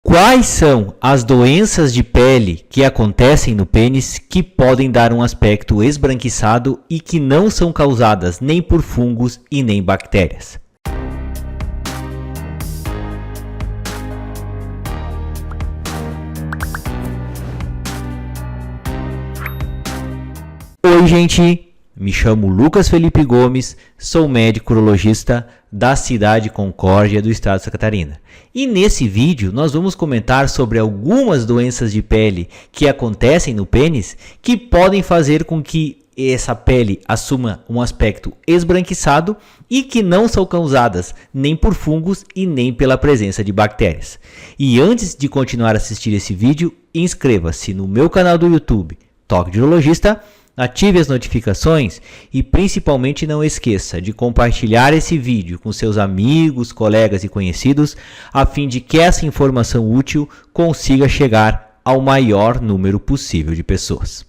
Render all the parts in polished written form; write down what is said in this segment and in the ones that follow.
Quais são as doenças de pele que acontecem no pênis que podem dar um aspecto esbranquiçado e que não são causadas nem por fungos e nem bactérias? Oi, gente! Me chamo Lucas Felipe Gomes, sou médico urologista da cidade Concórdia do estado de Santa Catarina. E nesse vídeo nós vamos comentar sobre algumas doenças de pele que acontecem no pênis que podem fazer com que essa pele assuma um aspecto esbranquiçado e que não são causadas nem por fungos e nem pela presença de bactérias. E antes de continuar a assistir esse vídeo, inscreva-se no meu canal do YouTube, Toque de Urologista. Ative as notificações e principalmente não esqueça de compartilhar esse vídeo com seus amigos, colegas e conhecidos, a fim de que essa informação útil consiga chegar ao maior número possível de pessoas.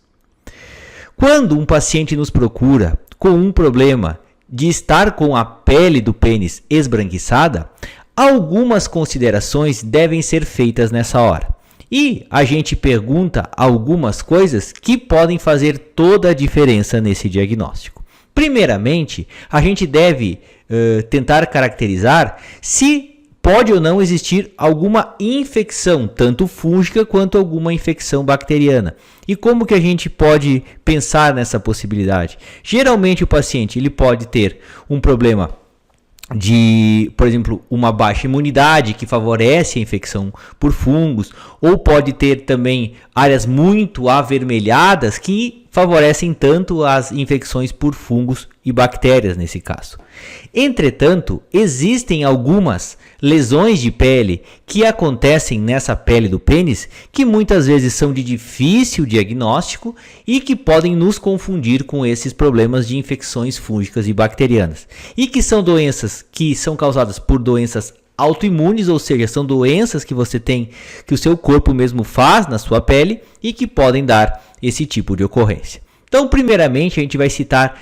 Quando um paciente nos procura com um problema de estar com a pele do pênis esbranquiçada, algumas considerações devem ser feitas nessa hora. E a gente pergunta algumas coisas que podem fazer toda a diferença nesse diagnóstico. Primeiramente, a gente deve tentar caracterizar se pode ou não existir alguma infecção, tanto fúngica quanto alguma infecção bacteriana. E como que a gente pode pensar nessa possibilidade? Geralmente o paciente ele pode ter um problema de, por exemplo, uma baixa imunidade que favorece a infecção por fungos, ou pode ter também áreas muito avermelhadas que favorecem tanto as infecções por fungos e bactérias nesse caso. Entretanto, existem algumas lesões de pele que acontecem nessa pele do pênis que muitas vezes são de difícil diagnóstico e que podem nos confundir com esses problemas de infecções fúngicas e bacterianas. E que são doenças que são causadas por doenças autoimunes, ou seja, são doenças que você tem, que o seu corpo mesmo faz na sua pele e que podem dar esse tipo de ocorrência. Então, primeiramente, a gente vai citar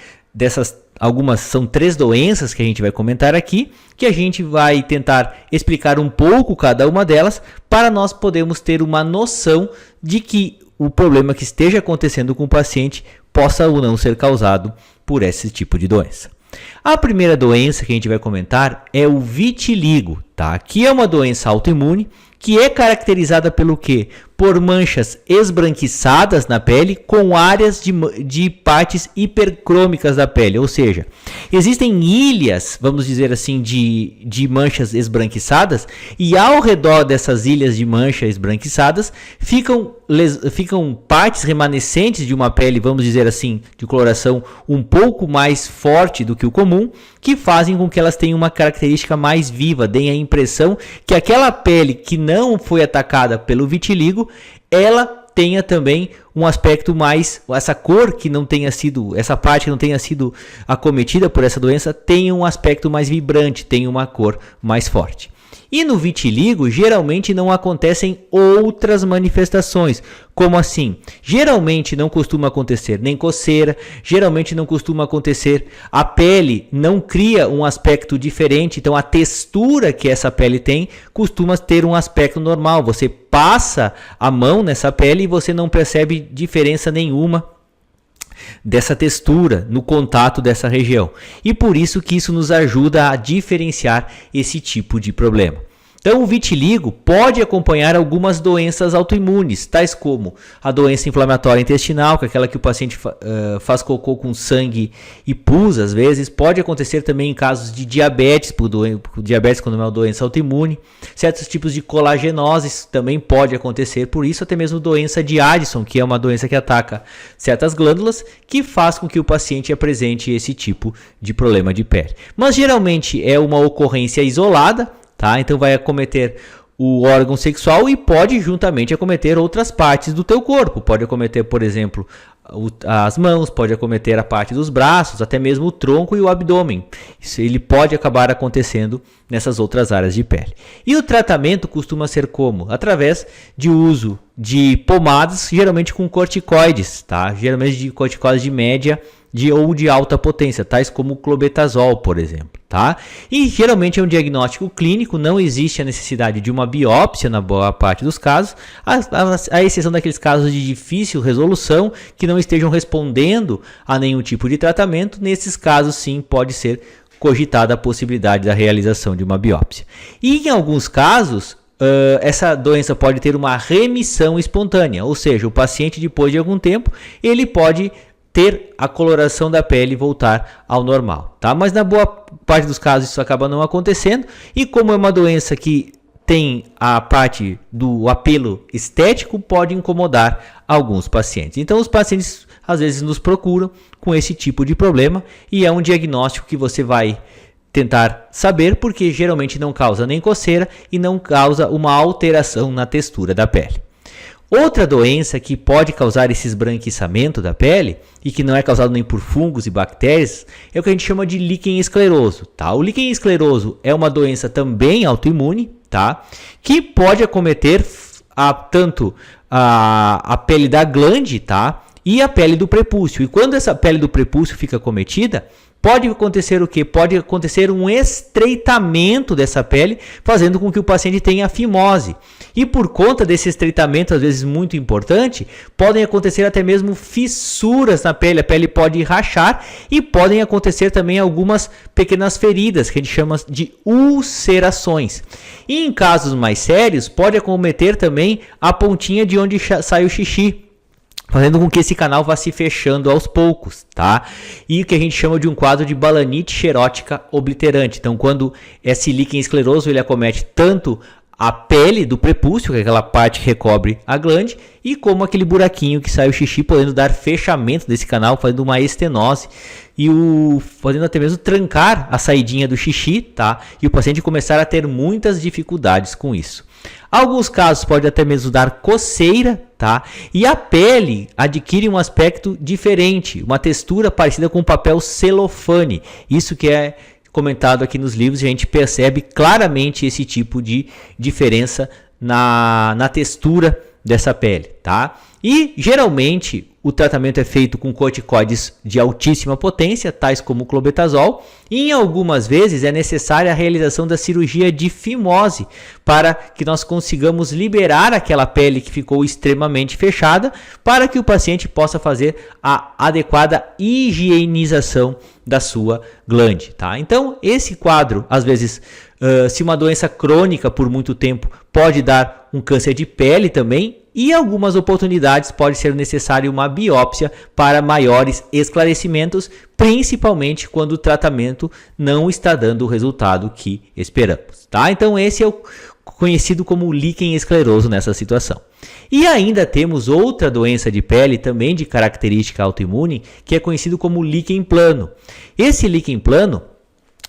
algumas, são 3 doenças que a gente vai comentar aqui, que a gente vai tentar explicar um pouco cada uma delas, para nós podermos ter uma noção de que o problema que esteja acontecendo com o paciente possa ou não ser causado por esse tipo de doença. A primeira doença que a gente vai comentar é o vitiligo, tá? Que é uma doença autoimune que é caracterizada pelo quê? Por manchas esbranquiçadas na pele com áreas de partes hipercrômicas da pele, ou seja, existem ilhas, vamos dizer assim, de manchas esbranquiçadas, e ao redor dessas ilhas de manchas esbranquiçadas ficam partes remanescentes de uma pele, vamos dizer assim, de coloração um pouco mais forte do que o comum, que fazem com que elas tenham uma característica mais viva, deem a impressão que aquela pele que não foi atacada pelo vitiligo, ela tenha também um aspecto mais, essa cor que não tenha sido, essa parte que não tenha sido acometida por essa doença, tenha um aspecto mais vibrante, tenha uma cor mais forte. E no vitiligo, geralmente não acontecem outras manifestações. Como assim? Geralmente não costuma acontecer nem coceira, geralmente não costuma acontecer, a pele não cria um aspecto diferente, então a textura que essa pele tem costuma ter um aspecto normal. Você passa a mão nessa pele e você não percebe diferença nenhuma dessa textura no contato dessa região, e por isso que isso nos ajuda a diferenciar esse tipo de problema. Então, o vitiligo pode acompanhar algumas doenças autoimunes, tais como a doença inflamatória intestinal, que é aquela que o paciente faz cocô com sangue e pus, às vezes. Pode acontecer também em casos de diabetes, diabetes quando é uma doença autoimune. Certos tipos de colagenoses também pode acontecer, por isso até mesmo doença de Addison, que é uma doença que ataca certas glândulas, que faz com que o paciente apresente esse tipo de problema de pele. Mas geralmente é uma ocorrência isolada, tá? Então vai acometer o órgão sexual e pode juntamente acometer outras partes do teu corpo. Pode acometer, por exemplo, as mãos, pode acometer a parte dos braços, até mesmo o tronco e o abdômen. Isso ele pode acabar acontecendo nessas outras áreas de pele. E o tratamento costuma ser como? Através de uso de pomadas, geralmente com corticoides, tá? Geralmente de corticoides de média ou de alta potência, tais como o clobetasol, por exemplo, tá? E geralmente é um diagnóstico clínico, não existe a necessidade de uma biópsia na boa parte dos casos, à exceção daqueles casos de difícil resolução que não estejam respondendo a nenhum tipo de tratamento. Nesses casos, sim, pode ser cogitada a possibilidade da realização de uma biópsia. E em alguns casos, essa doença pode ter uma remissão espontânea, ou seja, o paciente, depois de algum tempo, ele pode ter a coloração da pele voltar ao normal, tá? Mas na boa parte dos casos isso acaba não acontecendo, e como é uma doença que tem a parte do apelo estético, pode incomodar alguns pacientes. Então os pacientes às vezes nos procuram com esse tipo de problema, e é um diagnóstico que você vai tentar saber, porque geralmente não causa nem coceira e não causa uma alteração na textura da pele. Outra doença que pode causar esse esbranquiçamento da pele e que não é causado nem por fungos e bactérias é o que a gente chama de líquen escleroso, tá? O líquen escleroso é uma doença também autoimune, tá? Que pode acometer tanto a pele da glande, tá? E a pele do prepúcio. E quando essa pele do prepúcio fica acometida, pode acontecer o quê? Pode acontecer um estreitamento dessa pele, fazendo com que o paciente tenha fimose. E por conta desse estreitamento, às vezes muito importante, podem acontecer até mesmo fissuras na pele. A pele pode rachar e podem acontecer também algumas pequenas feridas, que a gente chama de ulcerações. E em casos mais sérios, pode acometer também a pontinha de onde sai o xixi, fazendo com que esse canal vá se fechando aos poucos, tá? E o que a gente chama de um quadro de balanite xerótica obliterante. Então, quando esse líquen escleroso ele acomete tanto a pele do prepúcio, que é aquela parte que recobre a glande, e como aquele buraquinho que sai o xixi, podendo dar fechamento desse canal, fazendo uma estenose e fazendo até mesmo trancar a saidinha do xixi, tá? E o paciente começar a ter muitas dificuldades com isso. Alguns casos pode até mesmo dar coceira, tá? E a pele adquire um aspecto diferente, uma textura parecida com papel celofane. Isso que é comentado aqui nos livros, e a gente percebe claramente esse tipo de diferença na textura dessa pele, tá? E geralmente o tratamento é feito com corticoides de altíssima potência, tais como o clobetasol, e em algumas vezes é necessária a realização da cirurgia de fimose para que nós consigamos liberar aquela pele que ficou extremamente fechada, para que o paciente possa fazer a adequada higienização da sua glande, tá? Então, esse quadro, às vezes, se uma doença crônica por muito tempo, pode dar um câncer de pele também, e em algumas oportunidades pode ser necessário uma biópsia para maiores esclarecimentos, principalmente quando o tratamento não está dando o resultado que esperamos, tá? Então esse é o conhecido como líquen escleroso nessa situação. E ainda temos outra doença de pele também de característica autoimune, que é conhecido como líquen plano. Esse líquen plano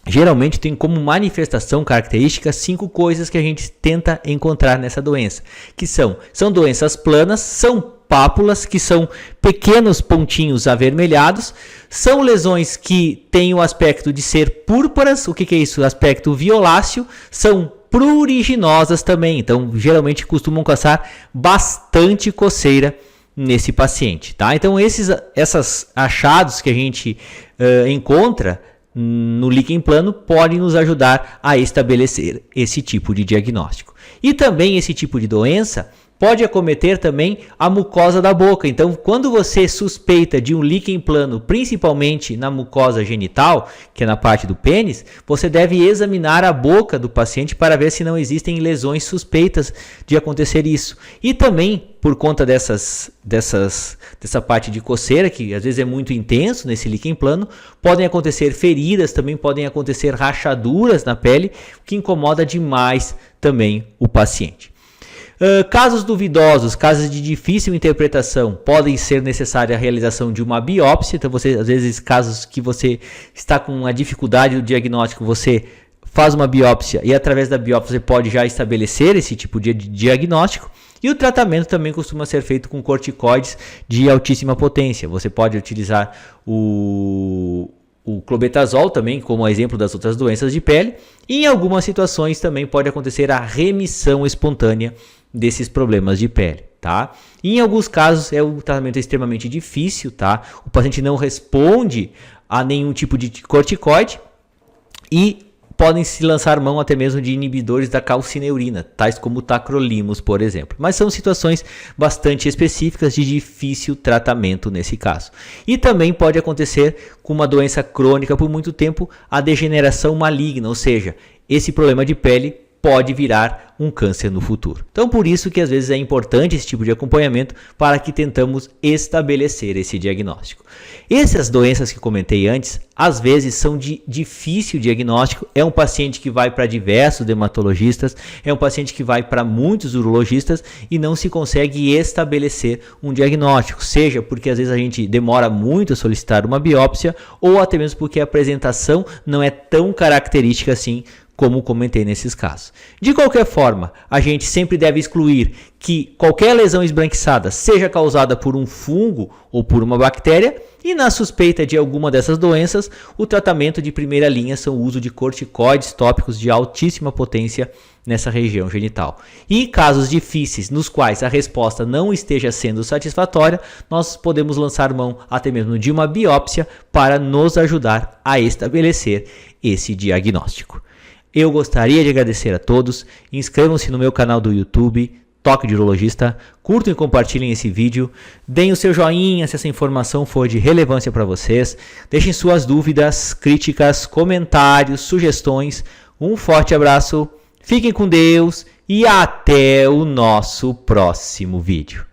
geralmente tem como manifestação característica 5 coisas que a gente tenta encontrar nessa doença, que são doenças planas, são pápulas, que são pequenos pontinhos avermelhados, são lesões que têm o aspecto de ser púrpuras. O que é isso? Aspecto violáceo, são pruriginosas também, então geralmente costumam causar bastante coceira nesse paciente, tá? Então esses achados que a gente encontra no líquen plano podem nos ajudar a estabelecer esse tipo de diagnóstico. E também esse tipo de doença pode acometer também a mucosa da boca. Então, quando você suspeita de um líquen plano, principalmente na mucosa genital, que é na parte do pênis, você deve examinar a boca do paciente para ver se não existem lesões suspeitas de acontecer isso. E também, por conta dessa parte de coceira, que às vezes é muito intenso nesse líquen plano, podem acontecer feridas, também podem acontecer rachaduras na pele, o que incomoda demais também o paciente. Casos duvidosos, casos de difícil interpretação, podem ser necessária a realização de uma biópsia. Então, às vezes, casos que você está com uma dificuldade do diagnóstico, você faz uma biópsia e através da biópsia você pode já estabelecer esse tipo de diagnóstico. E o tratamento também costuma ser feito com corticoides de altíssima potência. Você pode utilizar o clobetasol também, como exemplo das outras doenças de pele. E em algumas situações também pode acontecer a remissão espontânea desses problemas de pele, tá? E em alguns casos o tratamento é extremamente difícil, tá? O paciente não responde a nenhum tipo de corticoide e podem se lançar mão até mesmo de inibidores da calcineurina, tais como tacrolimus, por exemplo. Mas são situações bastante específicas de difícil tratamento nesse caso. E também pode acontecer com uma doença crônica por muito tempo, a degeneração maligna, ou seja, esse problema de pele pode virar um câncer no futuro. Então, por isso que às vezes é importante esse tipo de acompanhamento para que tentamos estabelecer esse diagnóstico. Essas doenças que comentei antes, às vezes são de difícil diagnóstico. É um paciente que vai para diversos dermatologistas, é um paciente que vai para muitos urologistas e não se consegue estabelecer um diagnóstico, seja porque às vezes a gente demora muito a solicitar uma biópsia ou até mesmo porque a apresentação não é tão característica assim, como comentei nesses casos. De qualquer forma, a gente sempre deve excluir que qualquer lesão esbranquiçada seja causada por um fungo ou por uma bactéria, e na suspeita de alguma dessas doenças, o tratamento de primeira linha são o uso de corticoides tópicos de altíssima potência nessa região genital. E casos difíceis nos quais a resposta não esteja sendo satisfatória, nós podemos lançar mão até mesmo de uma biópsia para nos ajudar a estabelecer esse diagnóstico. Eu gostaria de agradecer a todos, inscrevam-se no meu canal do YouTube, Toque de Urologista, curtam e compartilhem esse vídeo, deem o seu joinha se essa informação for de relevância para vocês, deixem suas dúvidas, críticas, comentários, sugestões, um forte abraço, fiquem com Deus e até o nosso próximo vídeo.